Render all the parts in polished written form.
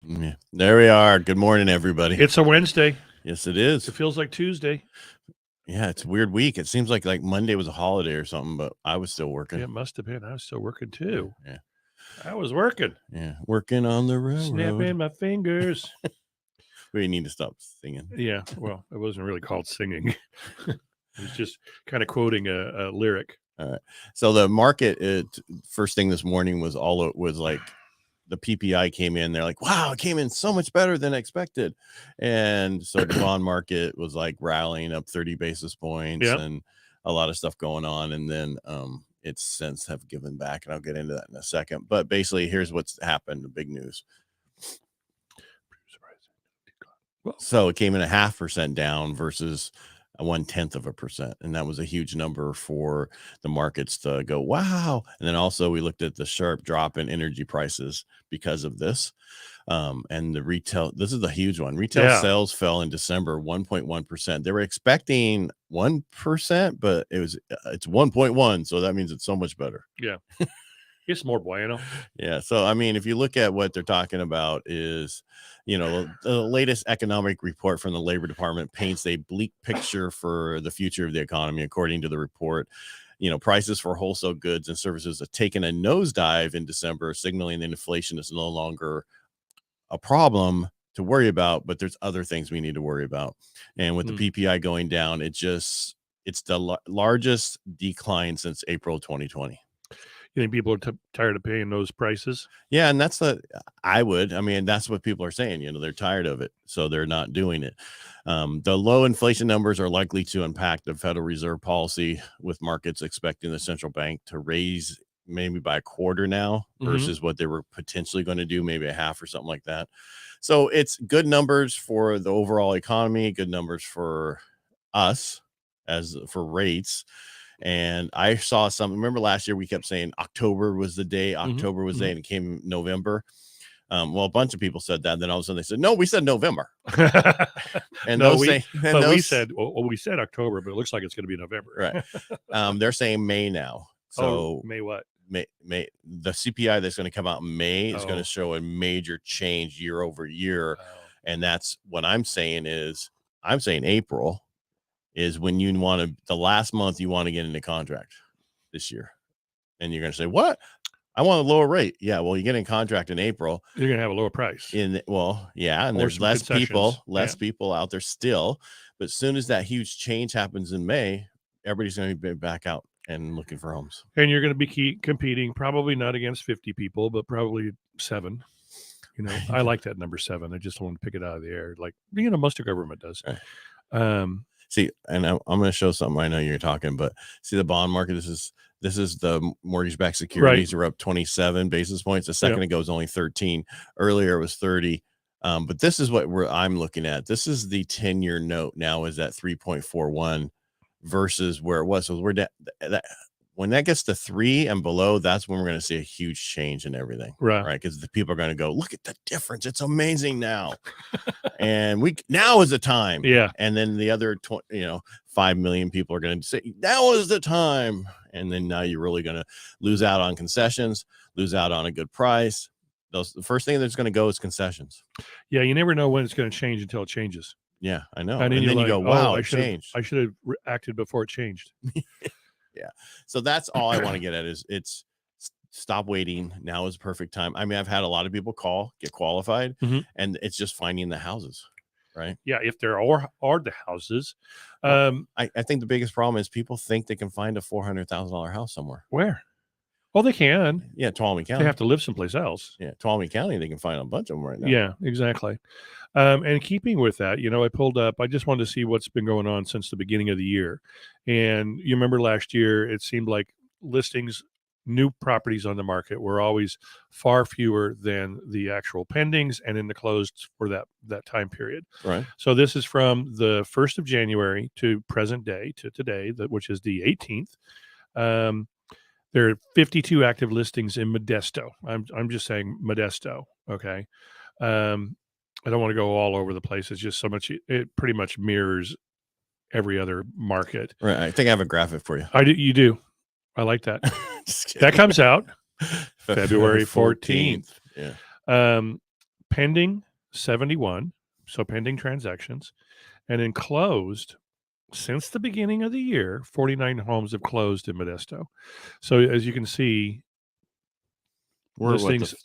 Yeah. There we are. Good morning, everybody. It's a Wednesday. Yes, it is. It feels like Tuesday. Yeah, it's a weird week. It seems like Monday was a holiday or something, but I was still working. It must have been. I was still working too. Yeah. I was working. Yeah. Working on the railroad. Snapping my fingers. We need to stop singing. Yeah. Well, it wasn't really called singing. It was just kind of quoting a lyric. All right. So the market, first thing this morning was like the PPI came in. They're like, wow, it came in so much better than expected. And so the bond market was like rallying up 30 basis points and a lot of stuff going on. And then its since have given back. And I'll get into that in a second. But basically, here's what's happened. The big news. So it came in 0.5% down versus 0.1%. And that was a huge number for the markets to go, wow. And then also we looked at the sharp drop in energy prices because of this. And the retail, this is a huge one. Retail sales fell in December 1.1%. They were expecting 1%, but it's 1.1. So that means it's so much better. Yeah. It's more bueno. Yeah. So, I mean, if you look at what they're talking about is, the latest economic report from the Labor Department paints a bleak picture for the future of the economy. According to the report, prices for wholesale goods and services have taken a nosedive in December, signaling that inflation is no longer a problem to worry about, but there's other things we need to worry about. And with the PPI going down, it's the largest decline since April 2020. You think people are tired of paying those prices? Yeah, and that's what people are saying. They're tired of it, so they're not doing it. The low inflation numbers are likely to impact the Federal Reserve policy, with markets expecting the central bank to raise maybe by a quarter now versus what they were potentially going to do, maybe a half or something like that. So it's good numbers for the overall economy, good numbers for us as for rates. And I saw remember last year we kept saying October was the day, and it came November. Well, a bunch of people said that. Then all of a sudden they said, no, we said November. And we said October, but it looks like it's going to be November. Right. They're saying May now. So May what? May the CPI that's going to come out in May is going to show a major change year over year. And that's what I'm saying April is when you the last month you want to get into contract this year. And you're going to say, what? I want a lower rate. Yeah, well, you get in contract in April. You're going to have a lower price. And there's less people out there still. But as soon as that huge change happens in May, everybody's going to be back out and looking for homes. And you're going to be competing, probably not against 50 people, but probably 7. I like that number 7. I just don't want to pick it out of the air. Like, most of government does. Right. See, and I'm going to show something. I know you're talking, but see the bond market. This is the mortgage-backed securities are up 27 basis points. A second ago it was only 13. Earlier it was 30. But this is what I'm looking at. This is the 10-year note now is at 3.41 versus where it was. So we're when that gets to 3 and below, that's when we're going to see a huge change in everything. Right. Because the people are going to go, look at the difference. It's amazing now. And now is the time. Yeah. And then the other 5 million people are going to say, now is the time. And then now you're really going to lose out on concessions, lose out on a good price. The first thing that's going to go is concessions. Yeah. You never know when it's going to change until it changes. Yeah, I know. And then you go, wow, it changed. I should have acted before it changed. Yeah. So that's all I want to get at is it's stop waiting. Now is the perfect time. I mean, I've had a lot of people get qualified, and it's just finding the houses, right? Yeah. If there are the houses. I think the biggest problem is people think they can find a $400,000 house somewhere. Where? Well, they can. Yeah, Tuolumne County. They have to live someplace else. Yeah, Tuolumne County, they can find a bunch of them right now. Yeah, exactly. And keeping with that, I pulled up, I just wanted to see what's been going on since the beginning of the year. And you remember last year, it seemed like listings, new properties on the market were always far fewer than the actual pendings and in the closed for that time period. Right. So this is from the 1st of January to present day to today, which is the 18th. There are 52 active listings in Modesto. I'm just saying Modesto. Okay. I don't want to go all over the place. It's just so much. It pretty much mirrors every other market. Right. I think I have a graphic for you. You do. I like that. That comes out February 14th. Yeah. pending 71, so pending transactions, and then closed since the beginning of the year. 49 homes have closed in Modesto. So as you can see, We're listings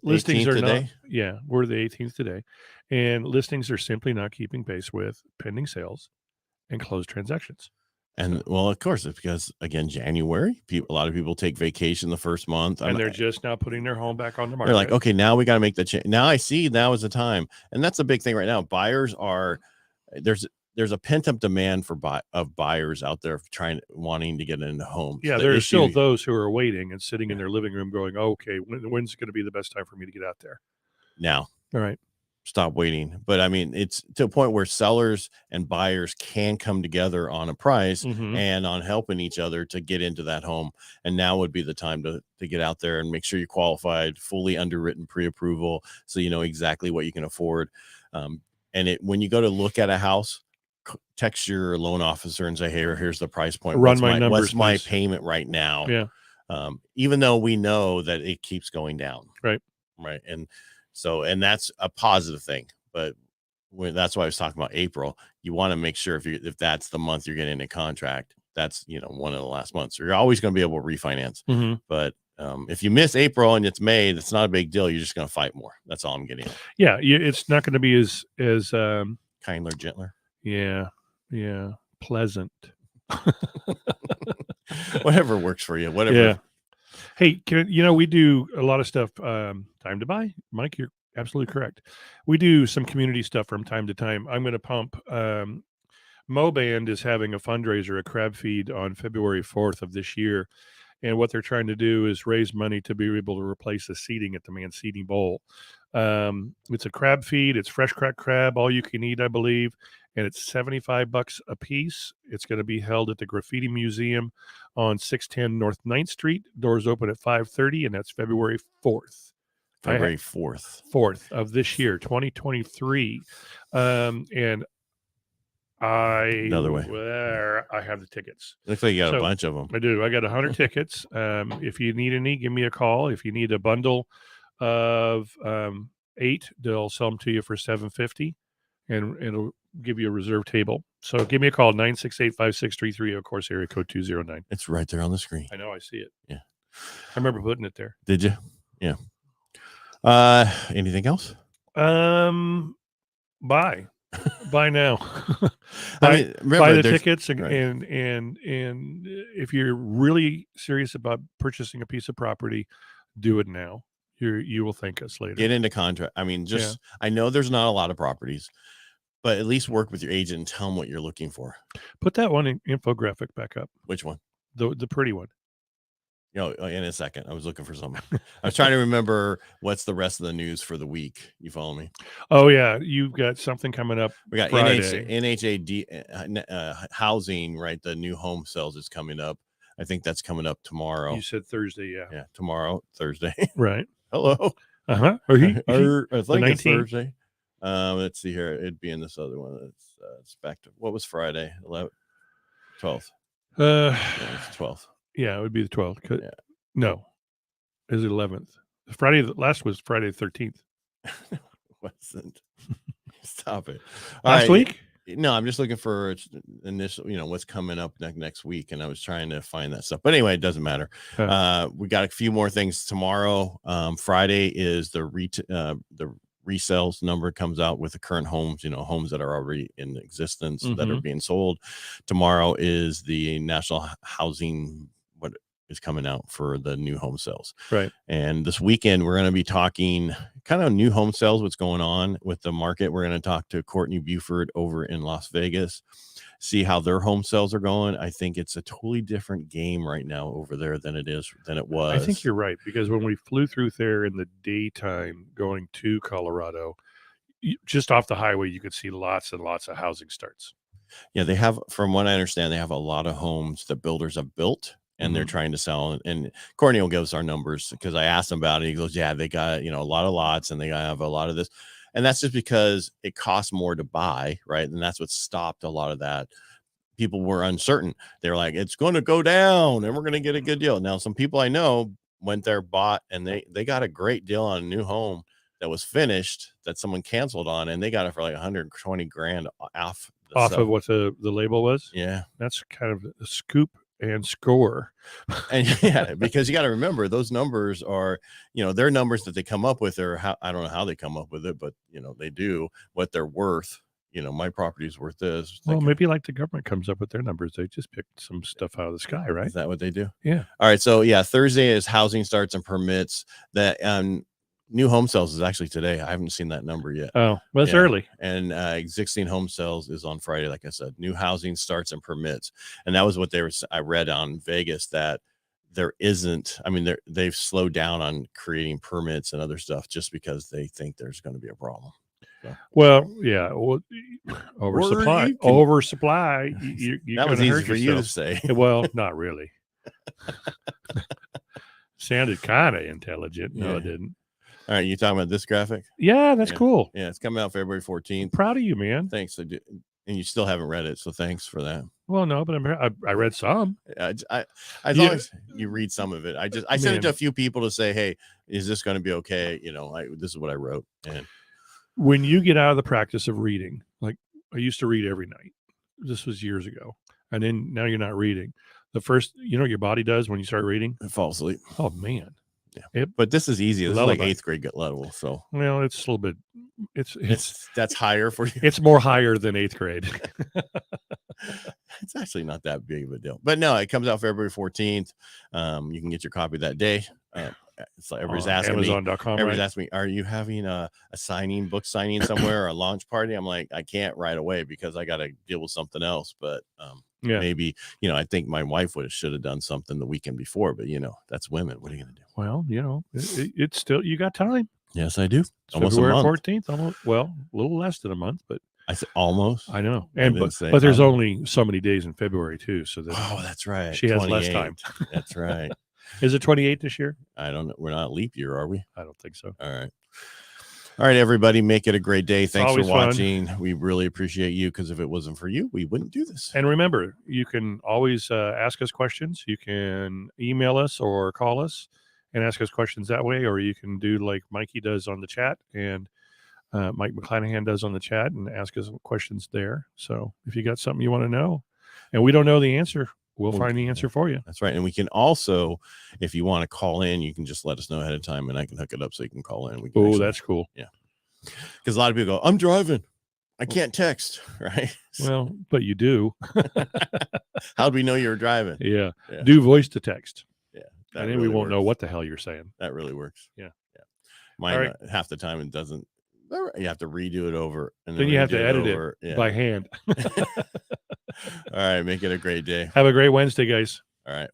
listings are not. Yeah, we're the 18th today, and listings are simply not keeping pace with pending sales and closed transactions. And well, of course, it's because again, January, a lot of people take vacation the first month, and they're just now putting their home back on the market. They're like, okay, now we got to make the change. Now I see now is the time, and that's a big thing right now. Buyers are there's a pent up demand for buyers out there wanting to get into homes. Yeah, there are still those who are waiting and sitting in their living room, going, "Okay, when's going to be the best time for me to get out there?" Now, all right. Stop waiting. But I mean, it's to a point where sellers and buyers can come together on a price and on helping each other to get into that home. And now would be the time to get out there and make sure you're qualified, fully underwritten, pre-approval, so you know exactly what you can afford. And when you go to look at a house, text your loan officer and say, "Hey, here's the price point. Run my numbers. What's my payment right now?" Yeah. Even though we know that it keeps going down. Right. And that's a positive thing, but that's why I was talking about April. You want to make sure if that's the month you're getting a contract, that's one of the last months. You're always going to be able to refinance. But if you miss April and it's May, that's not a big deal. You're just going to fight more. That's all I'm getting at. Yeah, it's not going to be as kinder, gentler. Yeah, pleasant. Whatever works for you. Whatever. Yeah. Hey, we do a lot of stuff. Time to buy, Mike. You're absolutely correct. We do some community stuff from time to time. I'm going to pump. Moband is having a fundraiser, a crab feed on February 4th of this year, and what they're trying to do is raise money to be able to replace the seating at the Mancini Bowl. It's a crab feed. It's fresh cracked crab, all you can eat, I believe. And it's $75 a piece. It's going to be held at the Graffiti Museum on 610 North 9th Street. Doors open at 5:30, and that's February 4th. February 4th of this year, 2023. And another way. I have the tickets. Looks like you got a bunch of them. I do. I got 100 tickets. If you need any, give me a call. If you need a bundle of 8, they'll sell them to you for $750, and it'll give you a reserve table. So give me a call, 968-5633, of course, area code 209. It's right there on the screen. I know, I see it. Yeah. I remember putting it there. Did you? Yeah. Anything else? Buy now. Buy the tickets and if you're really serious about purchasing a piece of property, do it now. You will thank us later. Get into contract. I mean, I know there's not a lot of properties, but at least work with your agent and tell them what you're looking for. Put that one infographic back up. Which one? The pretty one. In a second. I was looking for something. I was trying to remember what's the rest of the news for the week. You follow me? Oh yeah, you've got something coming up. We got NHAD housing, right? The new home sales is coming up. I think that's coming up tomorrow. You said Thursday, yeah. Yeah, tomorrow, Thursday. Right. Hello. I think it's Thursday. Let's see here. It'd be in this other one. It's back to what was Friday? 12th. It's 12th. Yeah, it would be the 12th. Yeah. No, it was the 11th. Friday. Last was Friday the 13th. Wasn't. Stop it. Last week? No, I'm just looking for initial. What's coming up next week, and I was trying to find that stuff. But anyway, it doesn't matter. We got a few more things tomorrow. Friday is the resales number comes out with the current homes, homes that are already in existence that are being sold. Tomorrow is the national housing, what is coming out for the new home sales. Right. And this weekend, we're going to be talking kind of new home sales, what's going on with the market. We're going to talk to Courtney Buford over in Las Vegas, see how their home sales are going. I think it's a totally different game right now over there than it was. I think you're right, because when we flew through there in the daytime going to Colorado, just off the highway, you could see lots and lots of housing starts. Yeah, they have, from what I understand, they have a lot of homes that builders have built and they're trying to sell. And Courtney will give us our numbers, because I asked him about it. He goes, yeah, they got, a lot of lots and they have a lot of this. And that's just because it costs more to buy, right? And that's what stopped a lot of that. People were uncertain. They're like, it's going to go down and we're going to get a good deal. Now, some people I know went there, bought, and they got a great deal on a new home. that was finished that someone canceled on, and they got it for like 120 grand off of what the label was. Yeah. That's kind of a scoop and score. And yeah, because you got to remember those numbers are, they're numbers that they come up with, or I don't know how they come up with it, but they do what they're worth. My property's worth this. Well, maybe like the government comes up with their numbers. They just pick some stuff out of the sky, right? Is that what they do? Yeah. All right. So yeah, Thursday is housing starts and permits. That new home sales is actually today. I haven't seen that number yet. Oh, well, it's early. And existing home sales is on Friday. Like I said, new housing starts and permits. And that was what I read on Vegas, that there isn't, they've slowed down on creating permits and other stuff just because they think there's going to be a problem. So. Well, yeah. Well, oversupply. That was easy for you to say. Well, not really. Sounded kind of intelligent. No, it didn't. All right, you talking about this graphic? Yeah, that's cool. Yeah, it's coming out February 14th. I'm proud of you, man. Thanks. I do. And you still haven't read it, so thanks for that. Well, no, but I read some. As long as you read some of it, I sent it to a few people to say, hey, is this going to be okay? This is what I wrote. And when you get out of the practice of reading, like I used to read every night. This was years ago, and then now you're not reading. The first, what your body does when you start reading? I fall asleep. Oh man. Yeah, but this is easy. This is like 8th grade level. So well, it's a little bit. That's higher for you. It's more higher than 8th grade. It's actually not that big of a deal. But no, it comes out February 14th. You can get your copy that day. It's like everybody's asking Amazon.com. Everybody's asking me, are you having a book signing somewhere or a launch party? I'm like, I can't right away because I got to deal with something else. But maybe, I think my wife should have done something the weekend before, but that's women. What are you going to do? Well, it's still, you got time. Yes, I do. It's almost February 14th. Almost, a little less than a month, but I said almost. I know. But there's only so many days in February too. So that's right. She has less time. That's right. Is it 28 this year? I don't know. We're not leap year, are we? I don't think so. All right, everybody. Make it a great day. Thanks for watching. Fun. We really appreciate you, because if it wasn't for you, we wouldn't do this. And remember, you can always ask us questions. You can email us or call us and ask us questions that way, or you can do like Mikey does on the chat and Mike McClanahan does on the chat and ask us questions there. So if you got something you want to know and we don't know the answer, we'll find the answer for you. That's right. And we can also, if you want to call in, you can just let us know ahead of time and I can hook it up so you can call in. Oh, that's cool. Yeah. Because a lot of people go, I'm driving. I can't text. Right. Well, but you do. How'd we know you were driving? Yeah. Do voice to text. Yeah. And then really we won't know what the hell you're saying. That really works. Yeah. Mine, half the time it doesn't. You have to redo it over. And then you have to edit it by hand. All right. Make it a great day. Have a great Wednesday, guys. All right.